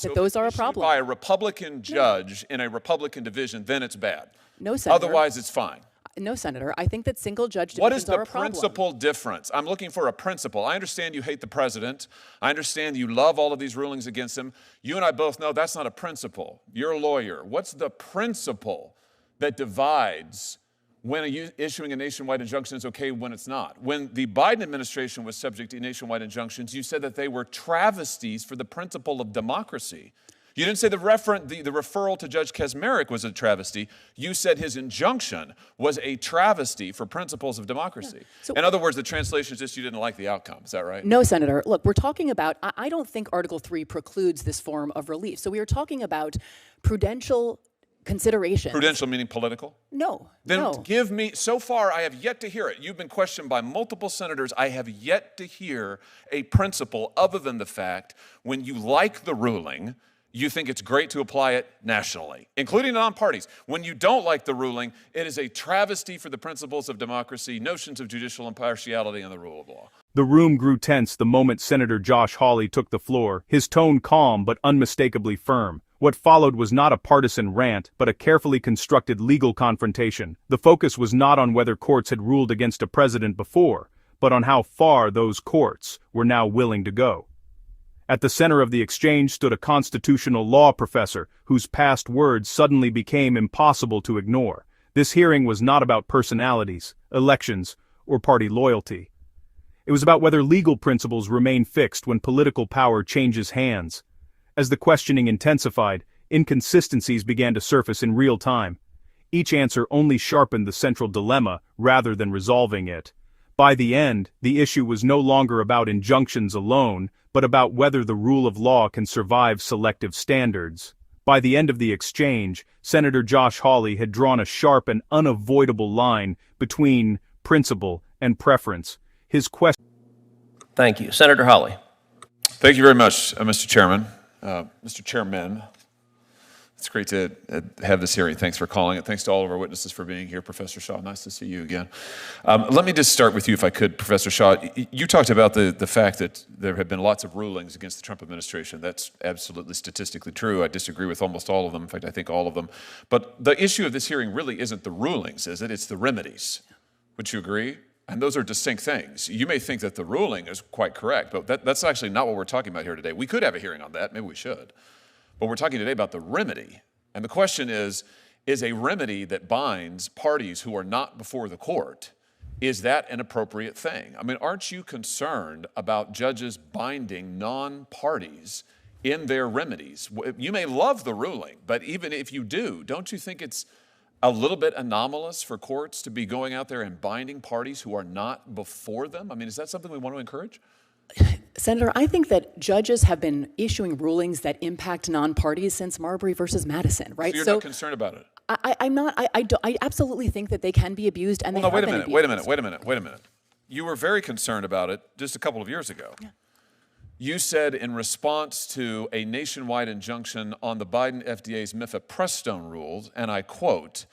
that those are a issued problem. by a Republican judge in a Republican division, then it's bad. No, Senator. Otherwise, it's fine. No, Senator. I think that single judge What divisions is the are a problem. principal difference? I'm looking for a principle. I understand you hate the president. I understand you love all of these rulings against him. You and I both know that's not a principle. You're a lawyer. What's the principle that divides when issuing a nationwide injunction is okay when it's not? When the Biden administration was subject to nationwide injunctions, you said that they were travesties for the principle of democracy. You didn't say the referral to Judge Kaczmarek was a travesty. You said his injunction was a travesty for principles of democracy. Yeah. So, in other words, the translation is just you didn't like the outcome. Is that right? No, Senator. Look, we're talking about, I don't think Article 3 precludes this form of relief. So we are talking about prudential considerations. Prudential meaning political? No. Then no. give me, so far I have yet to hear it. You've been questioned by multiple senators. I have yet to hear a principle other than the fact when you like the ruling, you think it's great to apply it nationally, including non-parties. When you don't like the ruling, it is a travesty for the principles of democracy, notions of judicial impartiality, and the rule of law. The room grew tense the moment Senator Josh Hawley took the floor, his tone calm but unmistakably firm. What followed was not a partisan rant, but a carefully constructed legal confrontation. The focus was not on whether courts had ruled against a president before, but on how far those courts were now willing to go. At the center of the exchange stood a constitutional law professor whose past words suddenly became impossible to ignore. This hearing was not about personalities, elections, or party loyalty. It was about whether legal principles remain fixed when political power changes hands. As the questioning intensified, inconsistencies began to surface in real time. Each answer only sharpened the central dilemma rather than resolving it. By the end, the issue was no longer about injunctions alone, but about whether the rule of law can survive selective standards. By the end of the exchange, Senator Josh Hawley had drawn a sharp and unavoidable line between principle and preference. His question. Thank you. Senator Hawley. Thank you very much, Mr. Chairman. Mr. Chairman, it's great to have this hearing. Thanks for calling it. Thanks to all of our witnesses for being here. Professor Shaw, nice to see you again. Let me just start with you, if I could, Professor Shaw. You talked about the fact that there have been lots of rulings against the Trump administration. That's absolutely statistically true. I disagree with almost all of them. In fact, I think all of them. But the issue of this hearing really isn't the rulings, is it? It's the remedies. Would you agree? And those are distinct things. You may think that the ruling is quite correct, but that's actually not what we're talking about here today. We could have a hearing on that. Maybe we should. But we're talking today about the remedy. And the question is a remedy that binds parties who are not before the court, is that an appropriate thing? I mean, aren't you concerned about judges binding non-parties in their remedies? You may love the ruling, but even if you do, don't you think it's a little bit anomalous for courts to be going out there and binding parties who are not before them? I mean, is that something we want to encourage? Senator, I think that judges have been issuing rulings that impact non-parties since Marbury versus Madison, right? So you're not concerned about it? I'm not. I absolutely think that they can be abused, and they have been abused. Wait a minute. You were very concerned about it just a couple of years ago. Yeah. You said in response to a nationwide injunction on the Biden FDA's mifepristone rules, and I quote,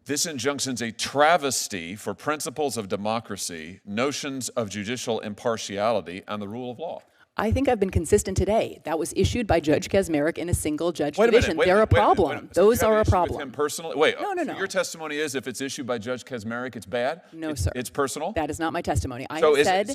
"This injunction's a travesty for principles of democracy, notions of judicial impartiality, and the rule of law." I think I've been consistent today. That was issued by Judge Kaczmarek in a single judge division. They're a problem. Those are a problem. With him personally? Wait. No. So your testimony is if it's issued by Judge Kaczmarek, it's bad? No, sir. It's personal? That is not my testimony.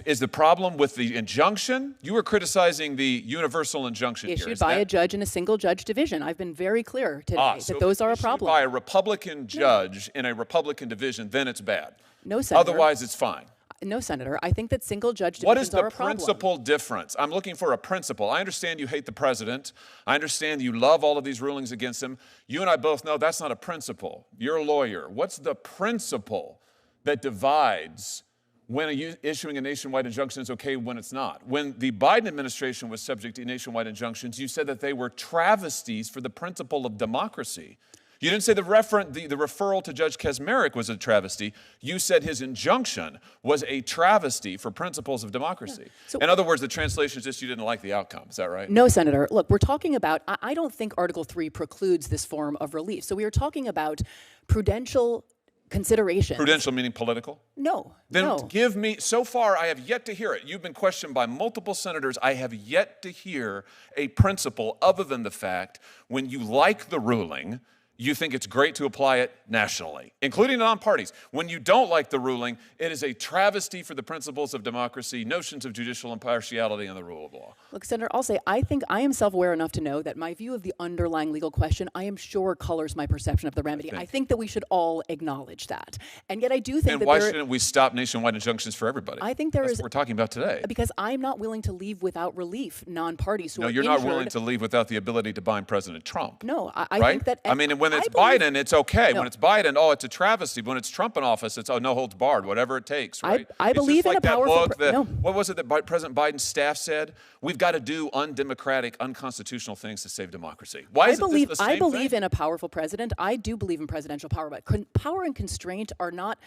Is the problem with the injunction? You were criticizing the universal injunction issued by a judge in a single judge division. I've been very clear today that those are a problem. By a Republican judge in a Republican division, then it's bad. No, Senator. Otherwise, it's fine. No, Senator. I think that single judge divisions are a problem. What is the principal difference? I'm looking for a principle. I understand you hate the president. I understand you love all of these rulings against him. You and I both know that's not a principle. You're a lawyer. What's the principle that divides when issuing a nationwide injunction is okay when it's not? When the Biden administration was subject to nationwide injunctions, you said that they were travesties for the principle of democracy. You didn't say the referral to Judge Kaczmarek was a travesty. You said his injunction was a travesty for principles of democracy. Yeah. So, in other words, the translation is just you didn't like the outcome. Is that right? No, Senator. Look, we're talking about, I don't think Article 3 precludes this form of relief. So we are talking about prudential considerations. Prudential meaning political? No. Then no. give me, so far I have yet to hear it. You've been questioned by multiple senators. I have yet to hear a principle other than the fact when you like the ruling, you think it's great to apply it nationally, including non-parties. When you don't like the ruling, it is a travesty for the principles of democracy, notions of judicial impartiality, and the rule of law. Look, Senator, I'll say I think I am self-aware enough to know that my view of the underlying legal question, I am sure colors my perception of the remedy. I think that we should all acknowledge that. And yet I do think And why shouldn't we stop nationwide injunctions for everybody? I think that's what we're talking about today. Because I'm not willing to leave without relief non-parties who are you're injured. not willing to leave without the ability to bind President Trump. No, I right? think that... I mean, when it's believe, Biden, it's okay. No. When it's Biden, oh, it's a travesty. When it's Trump in office, it's, oh, no holds barred, whatever it takes, right? I it's believe just like in a that powerful... book what was it that President Biden's staff said? We've got to do undemocratic, unconstitutional things to save democracy. Why is this the same I believe thing? in a powerful president. I do believe in presidential power, but power and constraint are not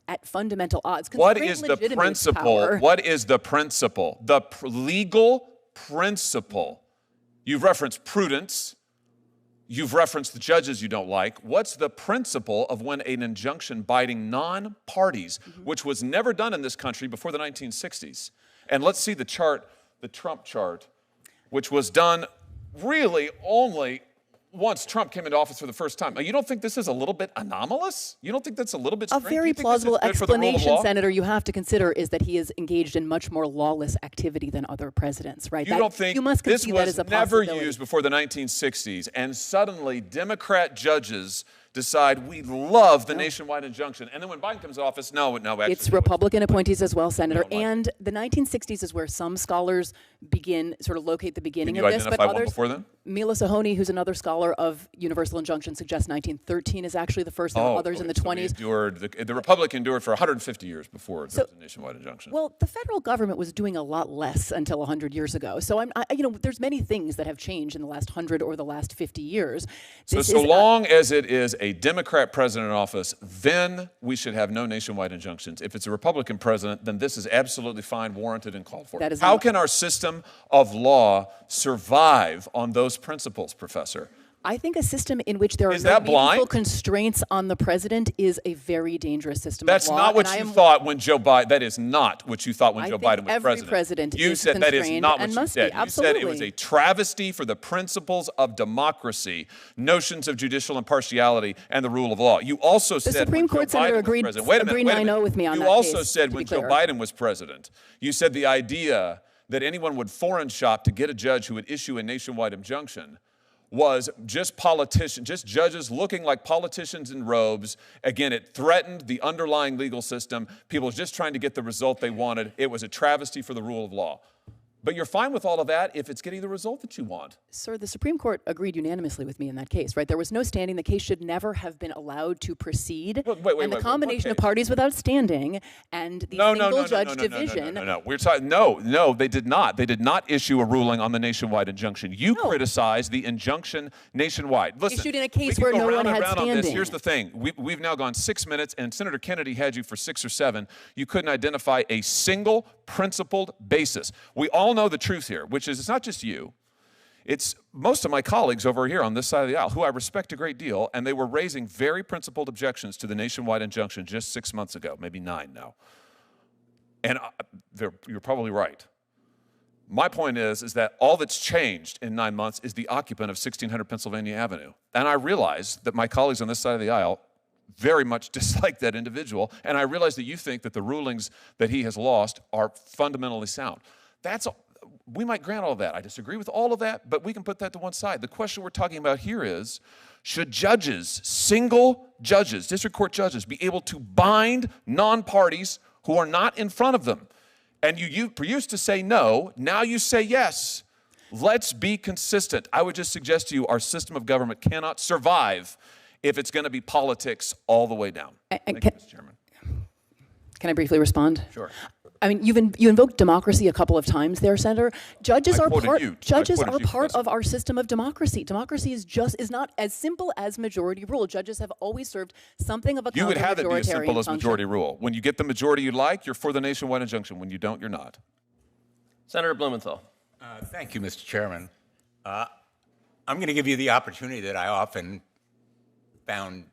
at fundamental odds. What is the principle? Power. What is the principle? The legal principle. You've referenced prudence. You've referenced the judges you don't like. What's the principle of when an injunction binding non-parties, which was never done in this country before the 1960s? And let's see the chart, the Trump chart, which was done really only once Trump came into office for the first time. You don't think this is a little bit anomalous? You don't think that's a little bit strange? A very plausible explanation, Senator, you have to consider is that he is engaged in much more lawless activity than other presidents, right? You don't think you must this concede that was as a never possibility. used before the 1960s, and suddenly Democrat judges decide we love the nationwide injunction, and then when Biden comes to office, no, actually. It's Republican appointees as well, Senator. And the 1960s is where some scholars sort of locate the beginning of this, but identify one others, before then? Mila Sahoni, who's another scholar of universal injunction, suggests 1913 is actually the first. There were others in the 20s. The Republic endured for 150 years before there was a nationwide injunction. Well, the federal government was doing a lot less until 100 years ago. So there's many things that have changed in the last 100 or the last 50 years. So long as it is a Democrat president in office, then we should have no nationwide injunctions. If it's a Republican president, then this is absolutely fine, warranted, and called for. How can our system of law survive on those principles, Professor? I think a system in which there are no meaningful constraints on the president is a very dangerous system of law. That's not what you thought when Joe Biden. That is not what you thought when Joe Biden was every president you is said that is constrained not what and you must said. be. You said it was a travesty for the principles of democracy, notions of judicial impartiality, and the rule of law. You also said the Supreme Court senator agreed 9-0 with me on that. You also said when Joe Biden was president, you said the idea that anyone would foreign shop to get a judge who would issue a nationwide injunction was just judges looking like politicians in robes. Again, it threatened the underlying legal system. People just trying to get the result they wanted. It was a travesty for the rule of law. But you're fine with all of that if it's getting the result that you want. Sir, the Supreme Court agreed unanimously with me in that case, right? There was no standing. The case should never have been allowed to proceed. And the combination of parties without standing and the single-judge division. No. We're talking. No, they did not. They did not issue a ruling on the nationwide injunction. You criticized the injunction nationwide. Listen, issued in a case where no one had standing. Here's the thing. We've now gone 6 minutes, and Senator Kennedy had you for 6 or 7. You couldn't identify a single principled basis. We all know the truth here, which is it's not just you. It's most of my colleagues over here on this side of the aisle, who I respect a great deal, and they were raising very principled objections to the nationwide injunction just 6 months ago, maybe 9 now. And you're probably right. My point is that all that's changed in 9 months is the occupant of 1600 Pennsylvania Avenue. And I realize that my colleagues on this side of the aisle very much dislike that individual, and I realize that you think that the rulings that he has lost are fundamentally sound. We might grant all of that. I disagree with all of that, but we can put that to one side. The question we're talking about here is, should judges, single judges, district court judges, be able to bind non-parties who are not in front of them? And you used to say no, now you say yes. Let's be consistent. I would just suggest to you our system of government cannot survive if it's going to be politics all the way down. Thank you, Mr. Chairman. Can I briefly respond? Sure. I mean, you invoked democracy a couple of times there, Senator. Judges are part of our system of democracy. Democracy is not as simple as majority rule. Judges have always served something of a You would have it be as simple as function. majority rule. When you get the majority you like, you're for the nationwide injunction. When you don't, you're not. Senator Blumenthal. Thank you, Mr. Chairman. I'm going to give you the opportunity that I often found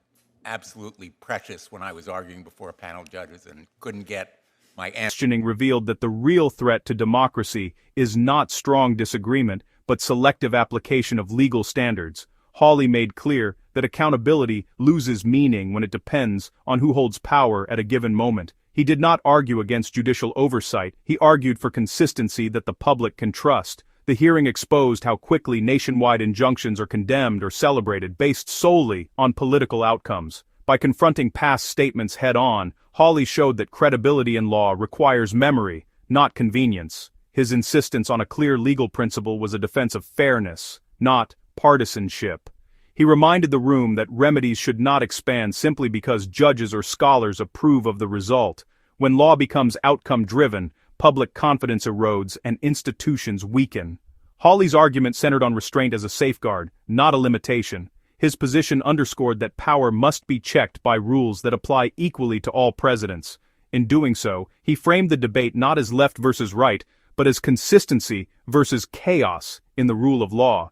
absolutely precious when I was arguing before panel judges and couldn't get my answer. Questioning revealed that the real threat to democracy is not strong disagreement, but selective application of legal standards. Hawley made clear that accountability loses meaning when it depends on who holds power at a given moment. He did not argue against judicial oversight, he argued for consistency that the public can trust. The hearing exposed how quickly nationwide injunctions are condemned or celebrated based solely on political outcomes. By confronting past statements head-on, Hawley showed that credibility in law requires memory, not convenience. His insistence on a clear legal principle was a defense of fairness, not partisanship. He reminded the room that remedies should not expand simply because judges or scholars approve of the result. When law becomes outcome-driven, public confidence erodes and institutions weaken. Hawley's argument centered on restraint as a safeguard, not a limitation. His position underscored that power must be checked by rules that apply equally to all presidents. In doing so, he framed the debate not as left versus right, but as consistency versus chaos in the rule of law.